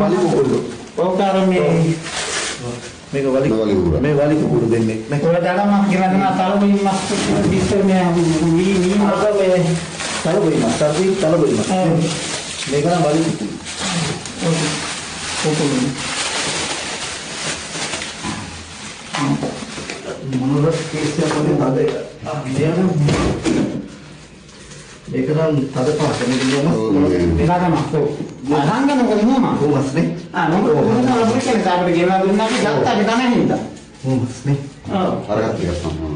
Wali kukulo. Oh karena Mega wali kukulo. Mega wali kukulo denne. kalau dalam mak gimana taruh ini masuk bisa ini Aga me talo boy mas. Talo boy mas. Mega na wali kukulo. kukulo. Menurut kisah kami tadi, dia kan mereka kan tadi pas kami di rumah. Tidak masuk. Hangga nunggu di rumah. Mas nih. Nunggu di rumah kalau mereka kita pergi lalu nanti jatah kita nih kita. Mas nih. Harga tiga sama.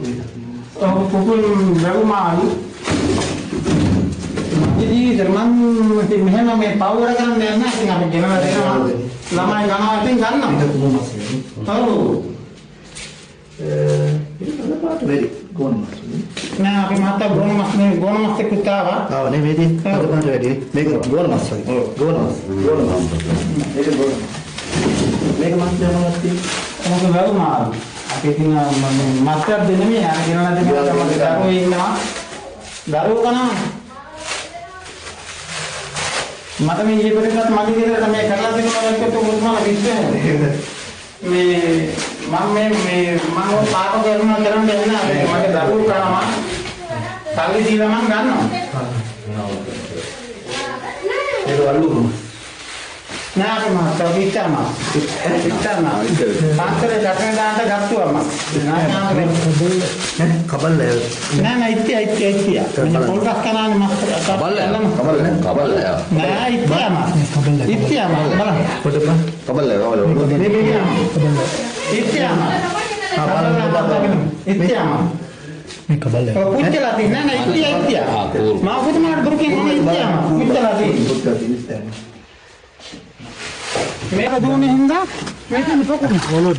Oh pukul berapa malu? Jadi Jerman mesti memang power kan nenek tinggal gimana lama yang lama itu kan Kita tunggu mas ini. Oh. Ini kenapa tadi? Gon mas ini. Nah, aku mata gon mas kita apa? Ah, ini medi. Ada apa tadi? Mega gon mas. Gon mas. Mega gon. Mega mas jangan mati. Kamu baru mal. Aku tinggal master di sini ya. Kira nanti kita masih baru ini mah. Baru kan? Mata ini berdekat mati kita kami kerja di mana itu tuh rumah bisa. Mau pakai ke rumah jalan deh na, makai baru kan mah. Kali di lamang kan? Itu alu. Nah, aku mah tahu bicara mah. Bicara mah. Pasal datang dah gatu mah. Nah, Kabal lah. nah itu ya. Polkas kanan mah. Kabal ya. Nah itu ya mah. Itu ya mah. Balang. Kabal ya. Itu ya mah. Itu ya mah. Ini kabal lah. Oh, putih latih. Nah, itu ya. Mau kita mah berkin itu ya mah. Putih latih. Mereka dulu nih hendak. Mereka nih pokok nih. Mulut.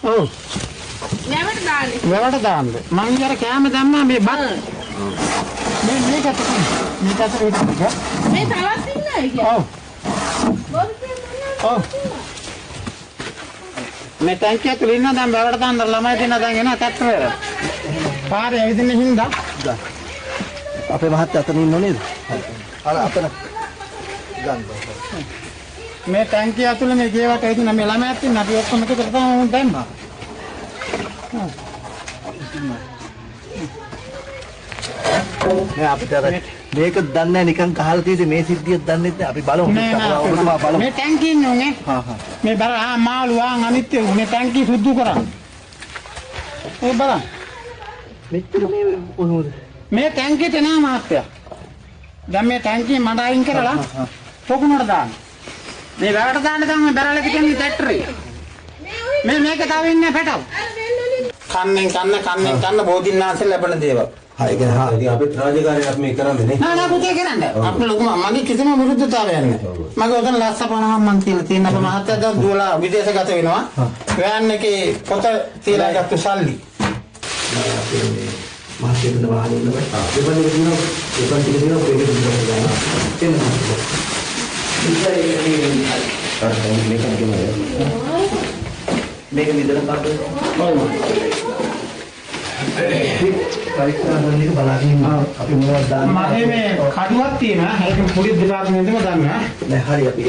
Oh. Berapa dah? Mangjara kaya macam mana? Bebat. Mereka tu kan. Mereka tu itu juga. Oh. Oh. मैं tank के तुलना दाम बेवड़ता अंदर लम्बा दिन आएंगे ना तब फिर पार एक दिन नहीं हिंदा Apa bahat atau ni nonir? Ala apa nak? Gan. मैं टैंक के तुलना में ये बात है कि ना मेला में आती ना भी उसको मैं तो करता हूँ time Ini apa cara? Mereka dana ni kan kahal ti me siddhiya dana ni api balong. मैं टैंक ही नहीं हूँ हाँ हाँ. मैं बड़ा हाँ माल हुआ अनित्य मैं टैंक ही शुद्ध करा ये बड़ा Meter ni. मैं टैंक ही तना मारते जब मैं टैंक ही मंडाइंग करा तो कौन डाल मैं बैठ डाल था मैं बड़ा लेके चली ट्रैक्टर मैं किताब इन्हें बैठाओ खाने बहुत दिन ना से लेपन देवा हाँ एक हाँ. Jadi apa terajikan yang kami kerana ni? ना कुछ करने अपने लोग मांगी किसी में विरुद्धता है मगर उधर लास्ट पढ़ा मंत्री तीन अब महत्व जब दूला विदेश का तो इनवा वैन के पता तीला का तो साल ली Masih ada bahan ini. Depan ni sini, depan sini pergi ke sana. Ini masih. Bisa ini. Sekarang mereka gimana? Mereka di dalam apa? Oh. Baik, sekarang ni balagi. Api mula dan. माहे में खादुआत थी ना है कि पूरी दिमाग में तो मदान ना नहीं hari api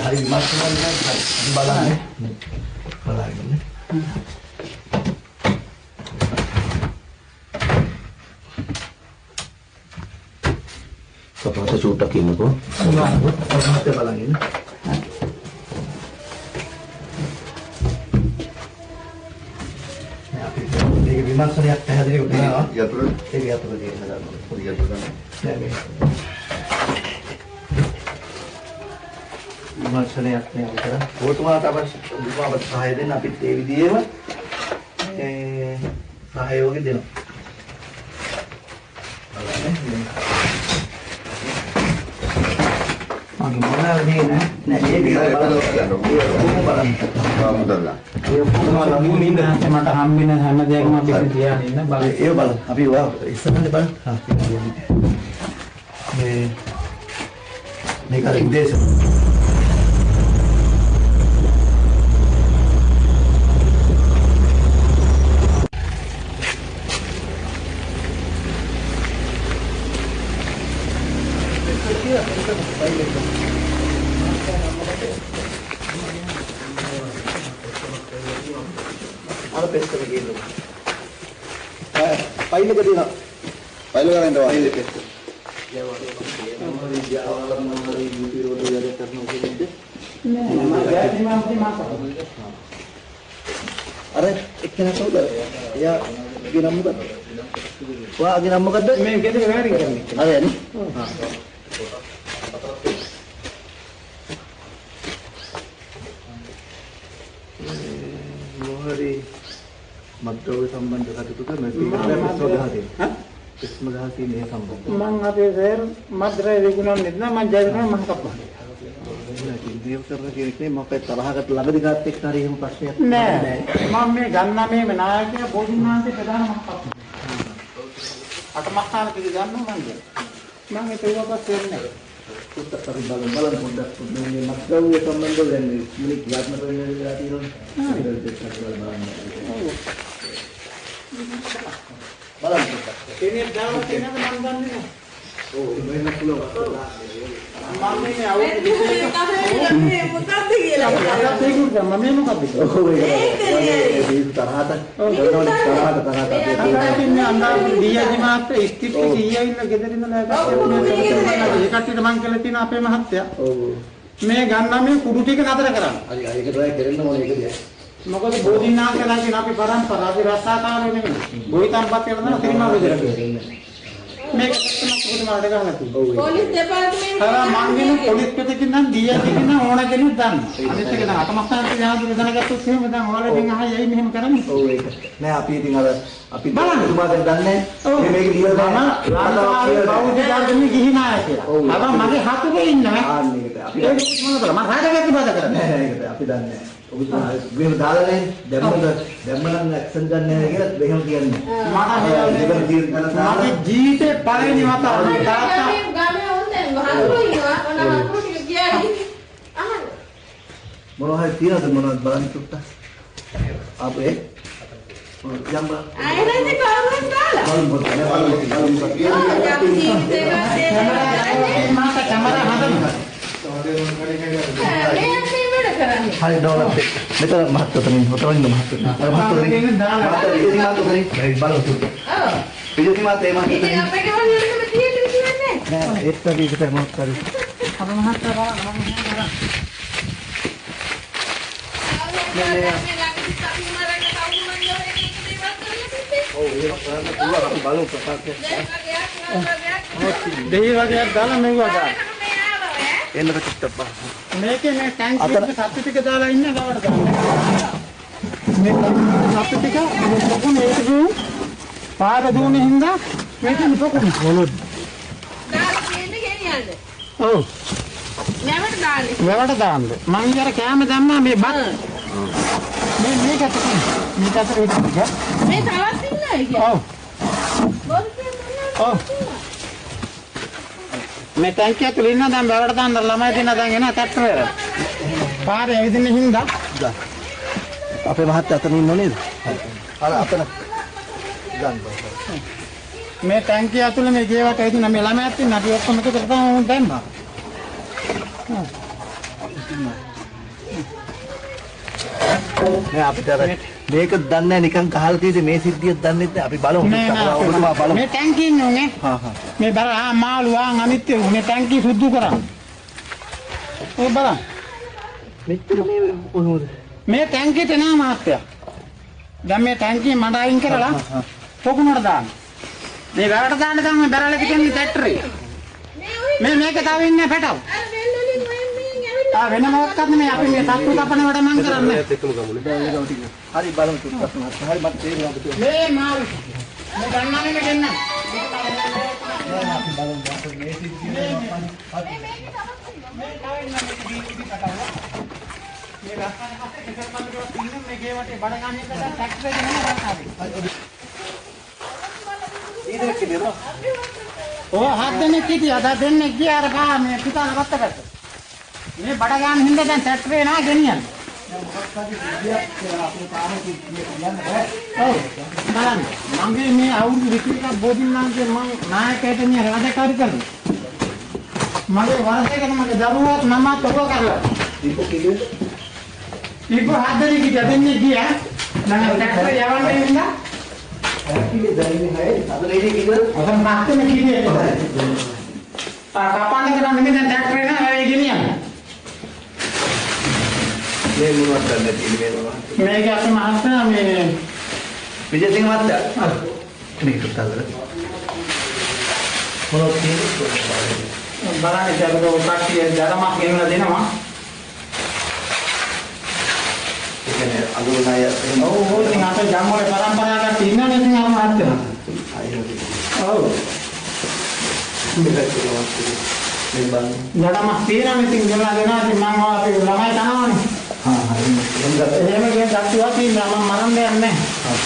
hari masuk mana balagi. Balagi. Kapag sa sutakin ako. Mati balagi. Ini bimak saya tadi ko na. Ya turun. Ini ya turun dia sadar. Ya turun. Bimak saya apne utara. वो तुम्हारा तब बिमा सहाय देना अभी देवी दिए वो सहाय होगी देना आगे mana ini nah ini Alhamdulillah. ini ना टमाटर हम भी ना हमें देख में भी दिया नहीं ना बाल ये बाल अभी हुआ इस समय बाल हाँ मैं का एक देश අර පෙස්ට් එක ගිහින් ෆයිල් එක දෙනවා. ෆයිල් එක ගන්න ෆයිල් එක පෙස්ට්. අර එක්කෙනා කවුද? එයාගේ නම මොකද්ද? ඔයාගේ නම මොකද්ද? මේ ගෙදර වැඩි කරන්නේ. අර යන්නේ. මොහරි මද්ද්‍රව්‍ය සම්බන්ධ කටයුතු කරන කිස්ම ගහතින් මේ සම්බන්ධ. මං අපේ සර් මද්ද්‍රව්‍ය විකුණන්නේ නැහැ මං ජයග්‍රහණ මහ කප්පා. ඉන්දියාව කරන කෙනෙක් නේ මොකද තරහකට ළඟදී ගාත් එක්ක හරි එහෙම ප්‍රශ්නයක් නෑ මම මේ ගන්න මේ නායකයා බෝධිනාන්සේ ප්‍රධාන මහ කප්පා. අටමස්ථාන පිළිගන්නවා මං ඒක ඉවපත් වෙන්නේ උත්තර බලන්න පොඩ්ඩක් මේ මද්ද්‍රව්‍ය සම්බන්ධව දැන් මිනිත් ක්‍රියාත්මක වෙන වෙලාව තියෙනවා. බලන්න කෙනෙක් දාලා තියෙනවද මං දන්නේ නැහැ. ඔව් වෙන්න පුළුවන්. මම මේ අවුරුදු 22 මොකක්ද කියලා මම මේ මොකක්ද ඔව් ඒක තරහට අන්තිමේ අන්දාරු දීයජි මාත්‍ර ස්ථිති කීයයි ඉන්න ගෙදරින් නෑ ඒ කට්ටියට මං කියලා තියෙන අපේ මහත්තයා ඔව් මේ ගන්න මේ කුඩු ටික නතර කරන්න. හරි ඒක තමයි කරන්න ඕනේ ඒක දිහා. මොකද බෝධිනාන්සලා කියන අපි පරම්පරාවේ රසාකාරෝ නෙමෙයි. ගෝවිතම්පත් කරනවා තිරිමා බෙදලා. මේක තමයි පුදුමාවට ගහලා තියෙන්නේ. පොලිස් දෙපාර්තමේන්තුවේ මං කියන පොලිස් පිටකින් නම් දීයජි කියන ඕන කෙනෙක් දන්න. අනිත් එක නම් අටමස්ථානට යාදුර දැනගත්තොත් එහෙම දැන් ඔයාලගෙන් අහයි මෙහෙම කරන්නේ. ඔව් ඒක. නෑ අපි ඉතින් අර අපි පුදුමාවෙන් දන්නේ නැහැ. මේක ලියලා මම ලංකාවේ බෞද්ධ ධර්මයේ ගිහි නායකයා. අර මගේ හතුරේ ඉන්නවා. ආන්නේ ඒකට අපි ඒක මොනවද මම රාජකාරී බාධා කරන්නේ. නෑ ඒකට අපි දන්නේ නැහැ. ඔබතුමා දාලා නැහැ දැම්ම නම් ඇක්ෂන් ගන්න නැහැ කියලා එහෙම කියන්නේ. මගේ ජීවිතේ පළවෙනි වතාව තාත්තා ගාමේ වුණේ වහරුයි ඉන්නවා. ඔන්න වහරු ටික ගියා. අහන්න. මොනවා හරි තියනද මොනවද බලන්න චුට්ටක්. අපේ ජම්බා ආයෙත් කවුරුත් දාලා. බලමු මාත කැමරා හදන්න. හරි ඩෝලර් එක. මෙතන මහත්තුතනින් හොතරින් මහත්තුතනින්. අර මහත්තුතනින් දාලා. මහත්තුතනින් බලමු චුට්ටක්. ඔව්. පිළිති මාතේ ඉතින් මහත්තුතනින්. අපේ ගමන් යනකොට තියෙන්නේ කියන්නේ. නෑ ඒත් විදිහට මොකක් හරි. අප මහත්තයා බලන්න ඔව් ඒක කරන්න පුළුවන් අපි බලමු ප්‍රකාශය. දෙහි වගේක් දාලා මෙව්වා දාන්න. එන්න චුට්ටක් බලන්න. මේකේ මේ ටැංක් එකේ සත්තු ටික දාලා ඉන්න ගාවට දාන්න. මේ සත්තු ටික පොකුණ ඒක දුන්නු. පාර දුන්නේ හින්දා මේකෙන් පොකුණ හොලොත්. දාලා කියන්නේ ගෙනියන්නේ. ඔව්. නැවට දාන්නේ. මෙවට දාන්න. මං ඉතර කැම දැම්මා මේ බත්. මේක තමයි. මේක අතර විතර. මේ තවත් ඉන්නයි කියන්නේ. ඔව්. ඔව්. මේ ටැංකිය තුල ඉන්න දැන් බැලට දාන්න ළමයි දින දැන් එන තට්ටුවේ. පාරේ ඇවිදින්න හින්දා අපේ මහත්තයා අතන ඉන්නව නේද? අර අතන ගන්න. මේ ටැංකිය ඇතුලේ මේ ගේවට ඇවිදින්න මේ ළමයාත් ඉන්න අපි ඔක්කොම එකතු කරලා දැම්මා. නෑ අපිට අර මේක දන්නේ නැහැ නිකන් කහල් කීදී මේ සිද්ධියක් දන්නේ නැහැ අපි බලමු ඔබතුමා බලමු මේ ටැංකිය ඉන්නේ හා හා මේ බර මාළු වාන් අනිත් මේ ටැංකිය සුද්ධ කරා. ඔය බලන්න. මෙච්චර මේ කොහොමද මේ ටැංකියට නෑ මාත්‍යා. දැන් මේ ටැංකිය මඩ අයින් කරලා පොකුණට දාන්න. මේ වැවට දාන්න තමයි මේ බැරල් එකේ තියෙන ට්‍රැක්ටරේ. මේක තව ඉන්නේ පැටව. අර වෙල්වලින් වයින් ඇවිල්ලා වෙන මොකක්ද මේ අපි මේ සත්තු කපන වැඩ මං කරන්නේ. හරි බලමු චුට්ටක් මහත්තයා හරි මට තේරෙනවා ඔබතුමා මේ මාළු මේ ගන්නානේ මේ දෙන්න. නෑ අපි බලමු මේ සිද්ධිය මේ රස්තාවේ හතේ දෙකක් පන්දුවක් ඉන්න මේ ගේ වටේ බඩ ගන්න එක ටැක්ටරේ ගෙන රස්තාවේ. ඊදරක් කියනවා ඔය හත් දෙනෙක් හිටියා. අද දෙන්නෙක් ගියා අර පා මේ පිටාල වත්තකට. මේ බඩ ගන්න හින්දා දැන් ටැක්ටරේ නා ගෙනියන්නේ. ඔව් බලන්න මගේ මේ අවුරුදු 21ක් බෝධින් නාන්ගේ මම නායකයට මේ රාජකාරී කරනවා. මගේ වරසයකට මගේ දරුවත් මමත් ඔබ කරලා. ඉප හදරි කිය දෙන්නේ ගියා. දැන් ට්‍රැක්ටර් යවන්න ඉන්නා. අතන මාක්කම කිනේ. කපන්න කරන්නේ නෙමෙයි දැන් ට්‍රැක්ටරේ නෑ ඒ ගෙනියන්නේ. මේ මොනවද කරන්නේ තියෙන්නේ මේක අපේ මහත්තයා මේ විජේසිංහ මහත්තයා මේක තල්ලද මොනවද තියෙන්නේ බලන්න ජලක කට්ටිය ජලමක් ගෙනලා දෙනවා. ඒ කියන්නේ අඳුරන අය ඔව් ඔව් ඉතින් අපේ ජම්මෝලේ පරම්පරාවක් ඉන්නවනේ ඉතින් අපේ මහත්තයා. ඔව්. මේ බං ජලමක් තියෙනවා ඉතින් ගෙනලා දෙනවා. ඉතින් මම අපි ළමයි කනවනේ. හරි එහෙම කියන කට්ටියක් ඉන්නවා මම මරන්න යන්නේ නැහැ.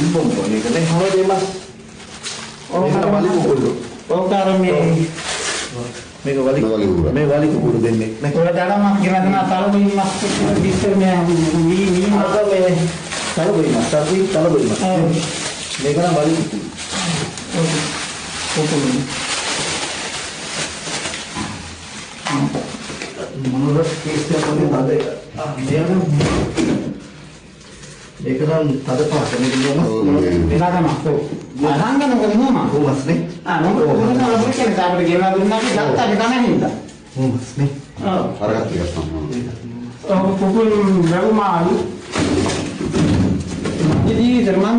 Impong ko ni kan oh dia mas oh mana balik kumpul ඔව් කාරණේ මේක වලි මේ වලි කුකුළු දෙන්නේ නේ ඔය ජලමක් ගෙනලා දෙනවා. තලබුයි මස් දිස්තර මේ මී අර මේ තලබුයි මස් මේක නම් වලි කුකුළු මොනවද කේස් එකක් වලින් හදේ මේක නම් තද පාට මේක නම වෙනදම ඔව් අරංගන කොහොමද කොහොමද නේ මොකද කොහොමද අපිට කියන්නේ අපිට ගෙනලා දුන්නා අපි ගත්තා ඒක හින්දා කොහොමද නේ ඔව් අරකට ගත්තා. ඔව් කුකුල් වැවුමාලු ඉතින් මම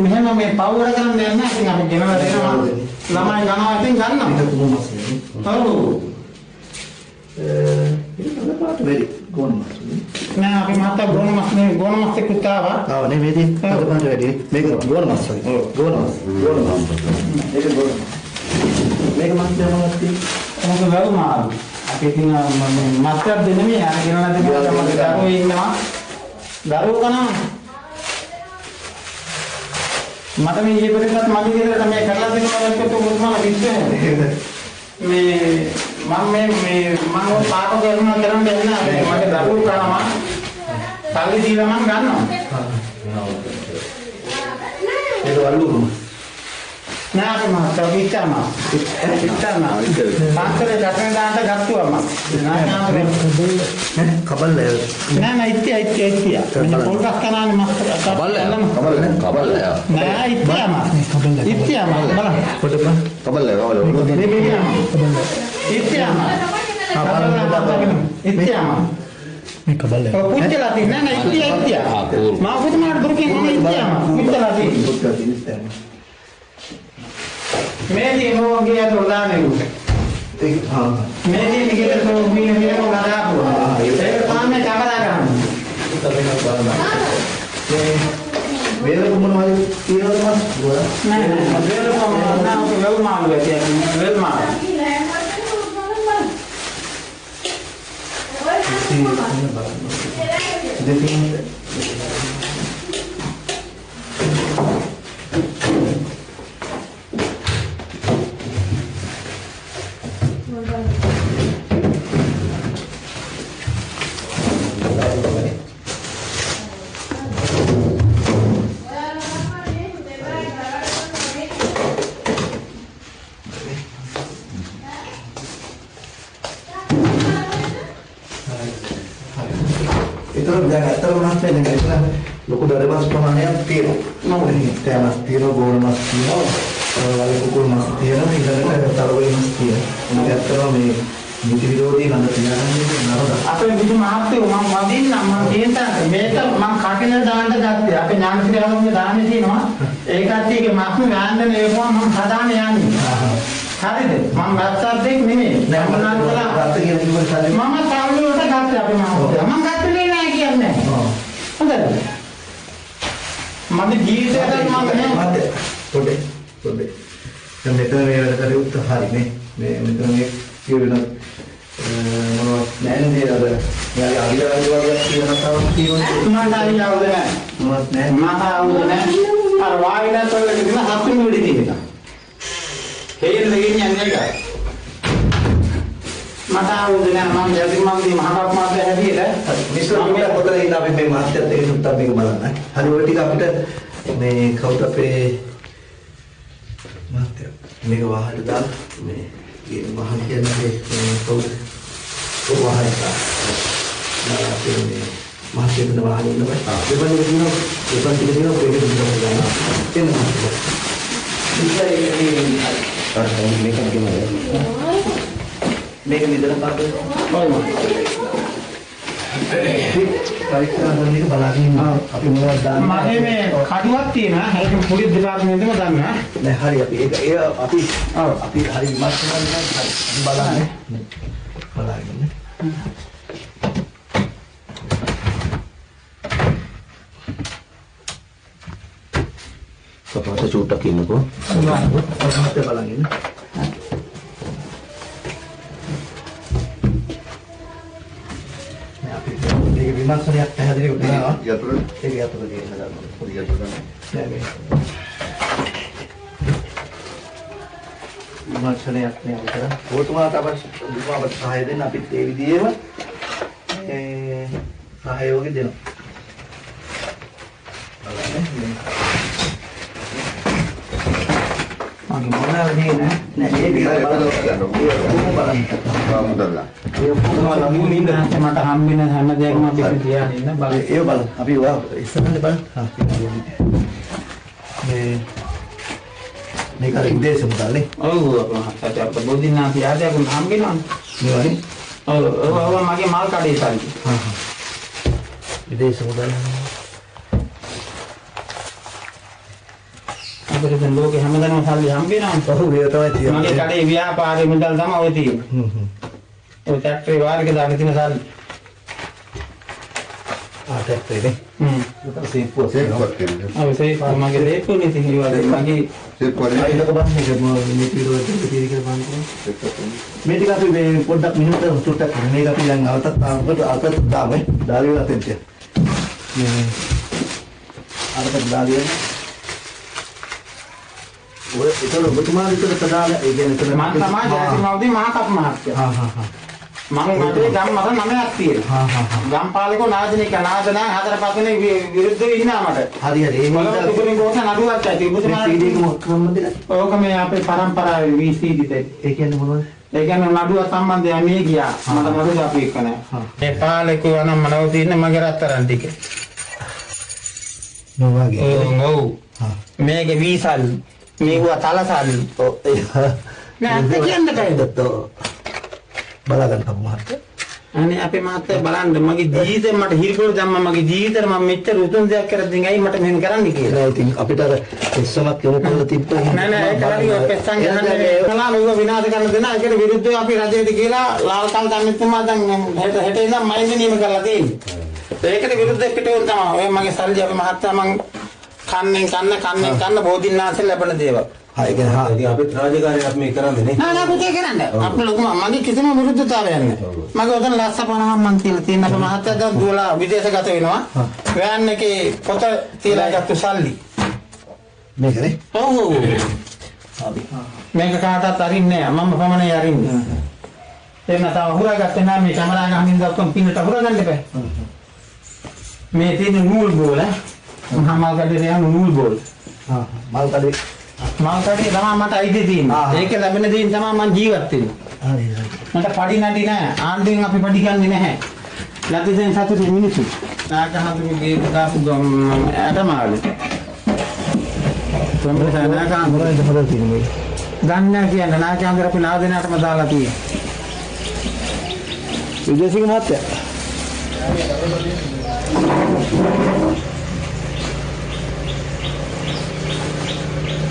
මෙහෙම මේ පවුර කරන්න යන්නේ නැහැ. ඉතින් අපි ගෙනලා දෙනවා ළමයි ගනවා ඉතින් ගන්නවා. මේක කොහොමද නේ ඔව් ඒක තද පාට වෙරි කොහොමද නෑ අපි මාත් ගෝන මස් එක්ක ආවා. ආව නේ මේදී තද පාට වෙරි මේක ගෝන මස් වගේ ගෝන මස් මේක ගෝන මේක මස් යනවා මොකද වැවුමාලු අපි ඉතින් මස්ටර් දෙන්නේ අර ගෙනලා දෙනවා මගේ දරුවෝ ඉන්නවා. දරුවෝ කනවා මට මේ ඊපෙරේවත් මගේ ගෙදරට මේ කරලා දෙනවා එක්ක උස්මාන විශ්වනේ මේ මම පාට කරනවා කරන්න යන්නේ මගේ දරුවෝ කනවා සල්ලි දීලා මම ගන්නවා. ඒක වල්ලු නෑ අපි මාත් විචාරම පාන්තරේ ගැටෙන් දාන්න ගත්තුවා මම කබල් නෑ ඉතිය මේ පොල්ගස් කනානේ මම කබල් නෑ ඉතියම බලන්න පොඩ්ඩක් කබල් ඉතියම මේ කබල් පුච්චලා තින්නේ නෑ ඉතිය මම පුදුමාට දුර කියන්නේ ඉතියම පුච්චලා තින්නේ මේදී මොෝගේ අතෝදානේ උට ඒක හා මේදී නිකේත තෝගිය මේක නඩාපුවා ඒක පාන්නේ කමලා ගන්න වේල මොනවද තියෙනවද මස් නෑ වේල කොහොමද නෑ වෙල් මාළු ඇතියි වෙල් මාළු දෙතින් itu දැන් අතර මොනවද කියන්නේ ඉතින් ලොකු දරමස් ප්‍රමාණයක් තියෙනවා. නමුත් තෑමස් තියෙනවා, ගෝරමස් තියෙනවා, වල කුකුල් මස් තියෙනවා, ඊළඟට තරවල මස් තියෙනවා. ඒක ඇත්තටම මේ නිති විරෝධී ළඟ තියාගන්නේ නරද. අපේ බුදු මහත්තයෝ මම වදින්න මම කියන්ට මේක මම කටින දාන්න ගත්තේ. අපේ ඥානසිරියාවුන්ගේ දාන්නේ තියෙනවා. ඒ කට්ටියගේ මස් ගාන්න ඒකම මම හදාන යන්නේ. හරිද? මම වැස්සක් දෙක් නෙමෙයි. නෑ මම ගත්ත කියන කිව්ව සල්ලි මම සල්ලි වලට ගත්තා අපේ මහත්තයා. මම ගත්තේ නෑ කියන්නේ. හොඳද? මගේ ජීවිතේට මම පොඩේ දැන් මෙතන මේ වැඩ කරේ උත්තර හරිනේ. මේ මෙතන මේ කියවෙන මොනවද නෑ නේද අර මෙයාගේ අවිලාවි වගේ තියෙනවා තියෙනවා මට අයියවද නෑ. මොනවත් නෑ. මට ආවද නෑ. අර වායිලත් වල තිබුණ හත්තුන් වෙඩි තියෙනවා. හේන දෙකින් යන්නේ එකයි. මට ආවුද නෑ මම ජාතික මන්ත්‍රී මහාපාප මාත්‍ය හැටියට විශ්වවිද්‍යාලය පොතේ ඉන්න අපි මේ මාත්‍යත් ඒකත් අපි බලන්න. හරි ඔය ටික අපිට මේ කවුද අපේ මාත්‍ය මේක වහන්න දාලා මේ වහන්න කියන්නේ කවුද? ඔය වහන්න දාලා අපේ මේ මාත්‍යෙට වහන්න ඉන්න බෑ. දෙපැත්තේ තියෙනවා දෙපැත්තේ තියෙනවා මේක දිහා ගන්නවා. එන්න මේක නිදන පාඩේ පරීක්ෂා කරන එක බලාගෙන ඉන්නවා අපි මොනවද දාන්නේ මගේ මේ කඩුවක් තියෙනවා ඒක පොලිස් දෙපාර්තමේන්තුවේම දාන්න නෑ හරි අපි ඒක ඒ අපි හරි විමර්ශනය කරනවා හරි බලන්න බලාගෙන කපාට චූට්ටක් ඉන්නකෝ අහකට බලන්න මේක විමර්ශනයක් පැහැදිලිව කරනවා යතුරු ඒක යතුරු දෙන්න ගන්න පොඩි යතුරු ගන්න නෑ මේ විමර්ශනයක් නේ අපිට ඔතුමාට අපිට සහාය දෙන්න අපිත් ඒ විදිහේම සහයෝගය දෙනවා මගේ මොනවද නෑ ඒක මුදල්ලා මට හම්බෙන හැම දෙයක්ම අපි තියාගෙන ඉන්න බලන්න ඒක බලන්න අපි ඉස්සරහට බලන්න මේක අර විදේශ මුදල්නේ ඔව් අපේ අපේ බෝධිනාථ ආදයක් හම්බෙනවා මේවනේ ඔව් මගේ මාල් කඩේ සල්ලි විදේශ මුදල් අපිට දැන් ලෝකේ හැමදාම සල්ලි හම්බෙනවා ඔව් ඒක තමයි තියෙන්නේ මගේ කඩේ ව්‍යාපාරේ මුදල් තමයි ඔය තියෙන්නේ ඔය ටැක්ටරේ වාරකේ දාගෙන තියෙන සල්ලි ආටක්ටේ ඒක සීප්පුව සේප්පුවක් කියන්නේ ඔව් ඒක මගේ ලේපුනේ තියෙන්නේ මගේ සේප්පුවක් අයිලක බලන්න ඒක මේ පිටුවට තියෙන කියලා බලන්න මේ ටික අපි මේ පොඩ්ඩක් මිනිත්තු චුට්ටක් මේක අපි දැන් අතත් දාමු දාලිය අතෙන්ට මේ අරකට දාලිය ඔය ඒතර ඔබතුමා විතර ප්‍රධාන ඒ කියන්නේ මම තමයි ජයසිංහවදී මහාකප් මහත්තයා මම මගේ ගම් මත 9ක් තියෙනවා ගම් පාලකෝ නාදනික නාදනා හතර පස්සේ විරුද්ධව ඉන්නා මට හරි හරි ඒ මොකද තිබුණේ කොහොමද නඩුවක් ඇති ඔබතුමා සීඩී කොහොමද ඕක මේ අපේ පරම්පරාවේ VCD දෙයි ඒ කියන්නේ මොනවද ඒ කියන්නේ නඩුව සම්බන්ධයෙන් මේ ගියා මට නඩුව අපි එක්ක නැහැ මේ පාලකෝ නම් මනව තියෙන මගේ රත්තරන් ටික නොවාගේ ඔව් මේක වීසල් මේක තලසල් ඔව් නෑ අත කියන්න බෑද බලාගන්න මහත්තයා අනේ අපේ මහත්තයා බලන්න මගේ ජීවිතේ මට හිරිකොර දැම්ම මගේ ජීවිතේ මම මෙච්චර උතුම් දෙයක් කරද්දී ඇයි මට මෙහෙම කරන්න කියලා නෑ ඉතින් අපිට අර එස්සමක් යොමු කරලා තිබ්බා නෑ නෑ ඒක හරිය පෙස්සන් ගහන්නේ කලාම ඒක විනාශ කරන්න දෙන ඒකට විරුද්ධව අපි රජයට කියලා ලාල්කල් දන්නෙතුමා දැන් හෙට ඉඳන් මයින්ඩ් නියම කරලා තියෙන්නේ ඒකට විරුද්ධව පිටුවන තමයි ඔය මගේ සල්ලි අපේ මහත්තයා මං කන්න බෝධින්නාන්සේ ලැබෙන දේවල් හා ඒ කියන්නේ හා ඉතින් අපිත් රාජකාරියක් මේ කරන්නේ නේ නෑ නෑ පුතේ කරන්න අපේ ලොකු මගේ කිසිම විරුද්ධතාවයක් නැහැ මගේ උදේ ලස්ස 50ක් මං තියලා තියෙන අපේ මහත්තයා දැන් දුවලා විදේශගත වෙනවා වෑන් එකේ පොත තියලා ගත්ත සල්ලි මේකනේ ඔව් අපි මේක කාටවත් අරින්නේ නෑ මම පමණයි අරින්නේ එන්න තව හුරාගත්තේ නෑ මේ කැමරා ගහමින් දක්වන පින්නට හුරාගන්න එපා මේ තියෙන නූල් බෝල මහා කඩේ යන නූල් බෝල් හා මල් කඩේ මල් කඩේ තමයි මට අයිති තියෙන්නේ ඒක ලැබෙන දේෙන් තමයි මම ජීවත් වෙන්නේ හරි හරි මට පඩි නැටි නෑ ආණ්ඩුවෙන් අපි පඩි ගන්නෙ නැහැ නැති දෙයින් සතුටු මිනිස්සු නාගහතුගේ ගේ දාපු ඇටමාළු කොම්බේ නාගහතුගේ මොනවද හදලා තියෙන්නේ මේ දන්නේ කියන්නේ නාගහතුගේ අපි නාදෙනාටම දාලා තියෙන්නේ විදේශික මහත්තයා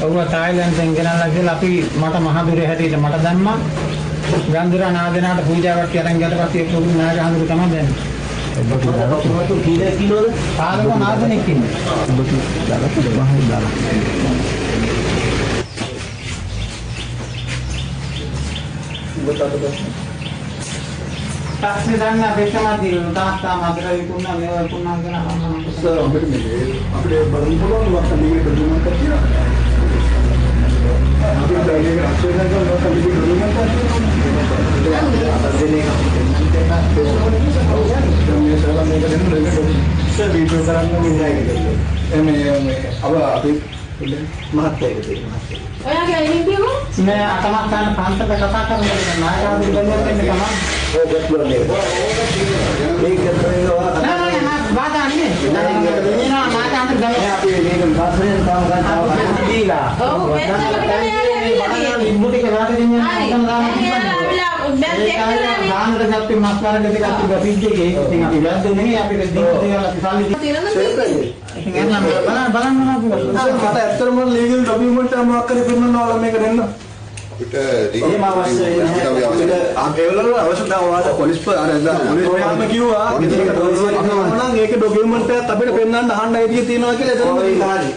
ඔව් තායිලන්තෙන් ගෙනල්ලා කියලා අපි මට මහදුරේ හැටියට මට දැම්මා ගන්දුරා නාදෙනාට පූජාවක් කරන් ගියට පස්සේ පොදු නාගහතුගේ තමයි දැම්මේ ඔබට කීයක් කිලෝද පාලක නාදෙනෙක් ඉන්නේ ඔබට දාලා පොඩ්ඩක් දාලා තාක්ෂි දන්න අපේක්ෂාමදී තාත්තා මතක විකුණා මේවා විකුණා කියලා මම සර් අපිට මේ අපිට බලන්න පුළුවන් වක්ත මේක දුන්නා කියලා ඔයාගේ අයින් කියමු. මේ අතමත් ගන්න කාන්තක කතා කරන්නේ නායකයන් දෙන්නෙක් තමයි. නෑ බාධා නෙමෙයි. නෑ නායකයන් දෙන්නෙක් අපි මේක පාස්වෙන් තාම ගන්න දීලා. ඔව් මේක ඉබ්බුටි කරලා දෙන්නේ නැත්නම් දානට ගත්තේ මාස්කාරක දෙකක් තිබ්බා පිට්ටේකේ. ඉතින් අපි වැද්දෝ නෙමෙයි අපි දීප දේවල් අපි සල්ලි ඉතින් එන්න බලන්න මට ඇත්තටම ලීගල් ඩොකියුමන්ට් එක මොකක් කරේ පෙන්නන්න ඕන මේක දෙන්න. එහෙම අවශ්‍යයි නැහැ. අවශ්‍යතාව වාද පොලිස් ඔයාම කිව්වා නම් ඒක ඩොකියුමන්ට් එකක් අපිට පෙන්නන්න අහන්න අයිතිය තියෙනවා කියලා එතන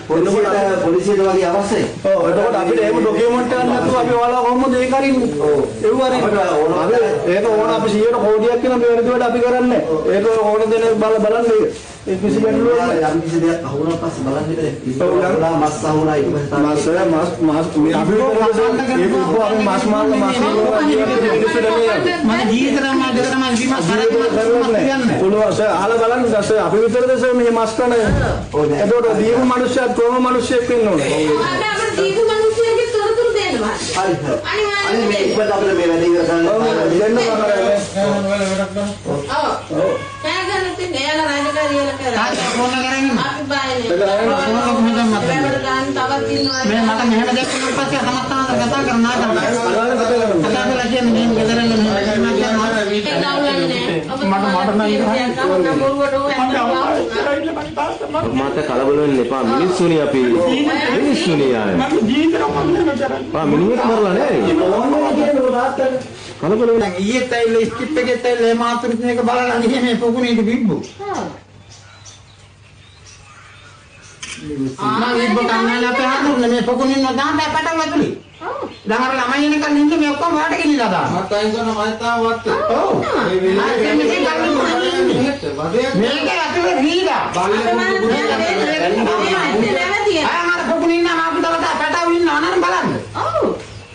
පොලිසියට වගේ අවශ්‍යයි. ඔව් එතකොට අපිට එහෙම ඩොකියුමන්ට් එකක් නැතුව අපි ඔයාලා කොහොමද ඒක අරින්නේ? ඔව් ඒව අරින්න. ඒක ඕන අපි 100ට කෝටියක් කියන මේ වැඩිවට අපි කරන්නේ. ඒක ඕන දෙන බලන්න ඒක. ඒ කිසි ගැටලුවක් නැහැ. යම් කිසි දෙයක් අහුණා පස්සේ බලන්න ඉතින්. ඔව් මස් අහුණා ඊට පස්සේ මස් මේ අපි අපි මස් මාර්ග මස් මම ජීවිතේ මම දෙක තමයි විමස් කරන්නේ. පුළුවන් සර් අහලා බලන්න සර් අපි විතරද සර් මේ මස් කන. එතකොට දීපු මිනිස්සුත් කොහොම මිනිස්සෙක් වෙන්න ඕනේ. අපිට දීපු මිනිස්සුන්ගේ තොරතුරු දෙන්නවා. හරි. අනිත් මේ ඉක්මනට අපිට මේ වැඩේ ඉවර කරන්න දෙන්න බලන්න. ඔව්. කෑගන්න තින් එයාලා රාජකාරියල කරා. තාත්තා ෆෝන් කරගෙන අපි බයනේ. මට තවත් ඉන්නවා. මේ මට මෙහෙම දැක්කම පස්සේ සමස්තවන්ත කතා කරනවා කතා කරලා කියන්නේ මෙහෙම ගෙදරින් මෙහෙම මට කලබල වෙන්න එපා මිනිස්සුනි අපි මිනිස්සුනි ආයේ මිනිහෙක් මරලා නෑ කලබල වෙන්න ඊයේ තැයිල ස්කිප් එකේ තැයිල මාතෘ මේක බලලා නේ මේ පොකුණේට බිබ්බු මම ඉබ්බ කන්නාලා අපේ හඳුන්නේ මේ පොකුණින් නොදාන්න පැටව ඇතුලේ ළඟට ළමයි එනකන් ඉන්නේ මේ ඔක්කොම වාට ගෙනිලා දානවා මට අයින් කරන මම තාම වත් ඔව් මේක ඇතුලේ දීලා ආ මම පොකුණින් නම් අපිට පැටව ඉන්නවා නේද බලන්න ඔව්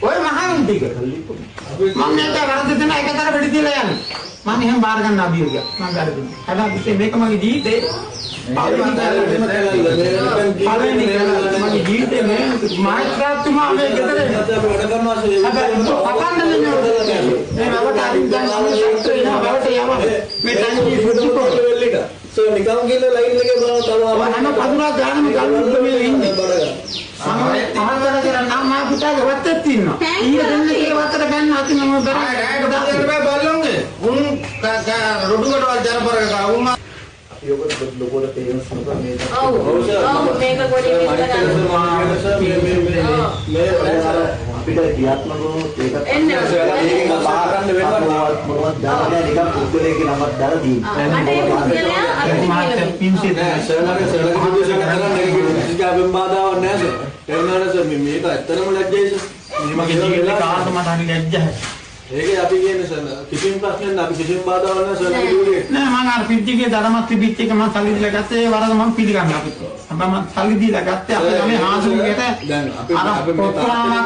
ඔය මහන් ටික මම මේක වරද දෙන එකතර වෙඩි තියලා යන්නේ මම එහෙම බාර ගන්න අභියෝගය මම වැරදුනා හැබැයි මේක මගේ ජීවිතේ මගේ ජීවිතේ මේ මාත්‍රාතුමා මේ ගෙදර වැඩ කරනවා හැබැයි පපන්න නෙමෙයි මේ වලට අරින් ගන්න ශක්තිය නෑ වලට යම මේ තනිය සුදු කොල්ල එක සෝ නිකම් ගිහලා ලයින් එකේ බලන තනවා හැම පදුරා ගානම ගල්ලු මේ ඉන්නේ අහකට කරන් නම් මා පුතාගේ වත්තේ තින්නවා ඊය දෙන්නේ ඒ වත්තට ගන්න අති මම බෑ බල්ලෝගේ උන් රොඩුකට වල් ජනපරක උන් යෝගත් ලොකෝට තේරෙන්න සමග මේ ඔව් මේක පොඩි මේ අපිට ක්‍රියාත්මක වුණොත් ඒකත් එන්න මේකෙන් බාරන්න වෙනවා මොනවද දාන්නේ නිකන් පුද්ගලයාගේ නමක් දාලා දී. මට ඒ පුද්ගලයා අපිට මාත් පින්සිත් නෑ සර්ලගේ ප්‍රදේශයක් කරන්නේ කිසිකම් බාධාවක් නෑ සර්. එන්නන සර් මේක ඇත්තටම ලැජ්ජයි සර්. මගේ ජීවිතේ කාට මට හරි ලැජ්ජයි. ඒකේ අපි කියන්නේ සර් කිසිම ප්‍රශ්නයක් නෑ අපි කිසිම බාධාවක් නෑ සර් කිව්වේ. නෑ මම අර පිටිගේ ධර්මත් තිබිච්ච එක මම සල්ලි දීලා ගත්තේ ඒ වරද මම පිළිගන්න අපිට. හැබැයි මම සල්ලි දීලා ගත්තේ අපි තමයි හාමුදුරුවෝට දැන් අපි පොත්පාතලා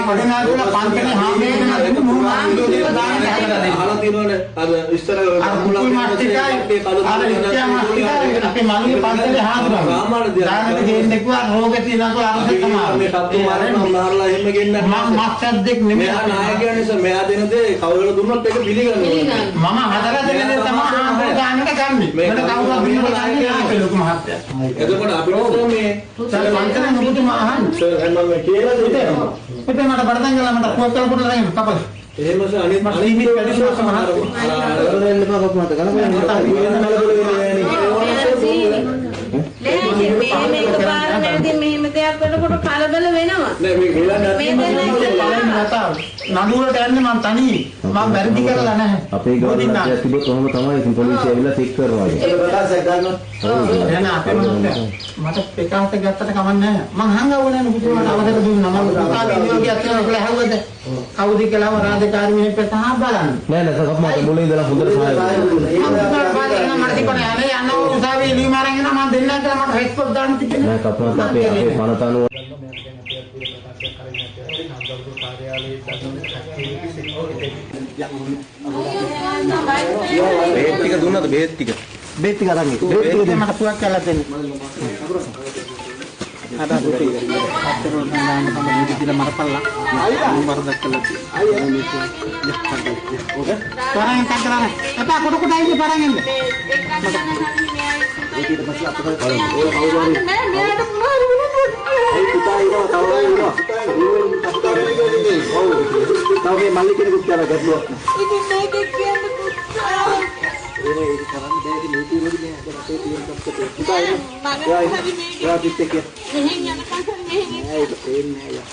වඩිනාලා පන්තිනේ හාමුදුරුවෝ දෙන්න මොනවා ආන්දෝලනය දාන්න හැදලා දෙන්න. අහලා තියෙනවනේ අර ඉස්තර මුකුල් මාස්ටිකයි අර ඉස්තියා මාස්ටිකයි අපි මල්ලි පන්තිනේ හාමුදුරුවෝ දානට ගේන්නේ කිව්වා රෝගෙ තියෙනවා අර තමයි මේ කප්පු මාරන මාරලා එහෙම ගෙන්න මම මක්සද්දෙක් නෙමෙයි මෙයා නායකයන්නේ සර් මෙයා දෙන දේ කවුරුහරි දුන්නොත් ඒක පිළිගන්න ඕනේ. මම හදලා දෙන දේ තමයි හාමුදුරුවෝ ගන්නට ගන්නේ. මම කවුරුත් බින්දුව ගන්නේ නැහැ ලොකු මහත්තයා. එතකොට අපිට මේ සර් පන්තිනේ මුතුමා අහන්න සර් මම කියලා දෙනවා. ඉතින් මට බඩතන් ගලා මට පොත්තල් පොඩ දාගෙන කපල. එහෙම සර් අනිත් ලිමිට් වැඩි සමහර කරගෙන ඉන්න බා කොහොමද මේක පාරවලදී මෙහෙම දෙයක් කරනකොට කලබල වෙනවා. නෑ මේ ගිලා නඩුවට යන්නේ මම තනියි. මම වැරදි කරලා නැහැ. අපේ ගවර්නමන්ට් තිබ්බොත් කොහොම තමයි ඉතින් පොලිසිය ඇවිල්ලා චෙක් කරනවා. ඒක ප්‍රකාශයක් ගන්නවා. එහෙනම් අපේ මට එකකට ගත්තට කමක් නැහැ. මං හංගවුනේ පුතුමාට අවසර දුන්නා. මම පුතාගේ නියෝගයක් කරලා කියලා හැවුවද? කවුද කියලා රාජකාරී මෙහෙ පෙතහා බලන්න. නෑ නෑ සර් අපේ මුලින් ඉඳලා හොඳට සහාය මට තිබුණේ අනේ යන්න උසාවියේ ලියුම අරන් එනවා මම දෙන්නම් කියලා මට රෙස්පොන්ස් දාන්න තිබුණේ. නෑ කපුවත් අපේ පනත අනුව බෙහෙත් ටික දුන්නද බෙහෙත් ටික? බේත් ටික අරන් ඉන්න. බෙහෙත් ටික මට පුවක් කරලා දෙන්න. අද දුටි. අතර නෑන තමයි මේක දිලා මරපල්ලා. මර දැක්කලා. ඕකේ. තරංගෙන් තක්කරන. එපා කොට කොට ආයේ තරංගෙන්. ඊට පස්සේ අපිට නෑ මෙයාට මාරු ඒ පුතා ඉනවා තව ඉනවා. තව මේ මල්ලි කෙනෙකුත් යන ගැටලුවක්. ඉතින් මේක කියන්න පුතා ඒක කරන්නේ දැන් මේක නේද මේ අපේ තියෙන කප්පේ. පුතා ඉන්න. යා පිට එක. මෙහෙන් යනකම් මෙහෙන් ඒක පේන්නේ නෑ යා.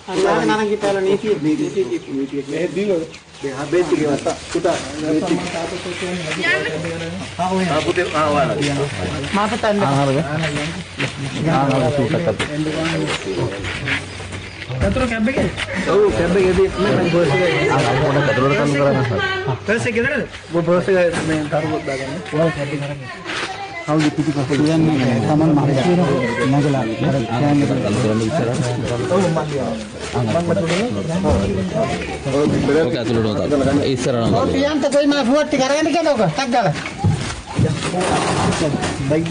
අර නරන් කිපල නීතිය. මේ දීලෝ. මේ හැබේ ටික වත්ත. පුතා පුතේ ආවලා. මාපතන්න. කතර කැබ් එකේ? ඔව් කැබ් එකේදී මම බස් එකේ පොඩක් කතරවල කන්න කරනවා. බස් එකේ දාන්නද? බස් එකේ මේ තරගොත් දාගන්න. ඔව් කැබ් එක කරන්නේ. කවුද පිටිපස්ස කියන්නේ තමන් මහත්තයා නගලා අර කෑම එක කරලා ඉස්සරහ. ඔව් ඔක ඇතුළට දාන්න. ඉස්සරහ නම්. ඔය පියන්ත කොයි මා ෆුවත් ටික අරගෙන කියනකො ටක් ගාලා. බයික්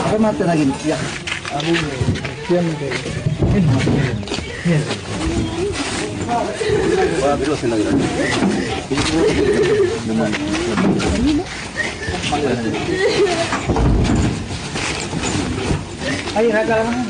එක මාත් නගින්න. යා. අබු කියන්නේ. වා බිරෝසෙන් නගින්න. අය රාගලම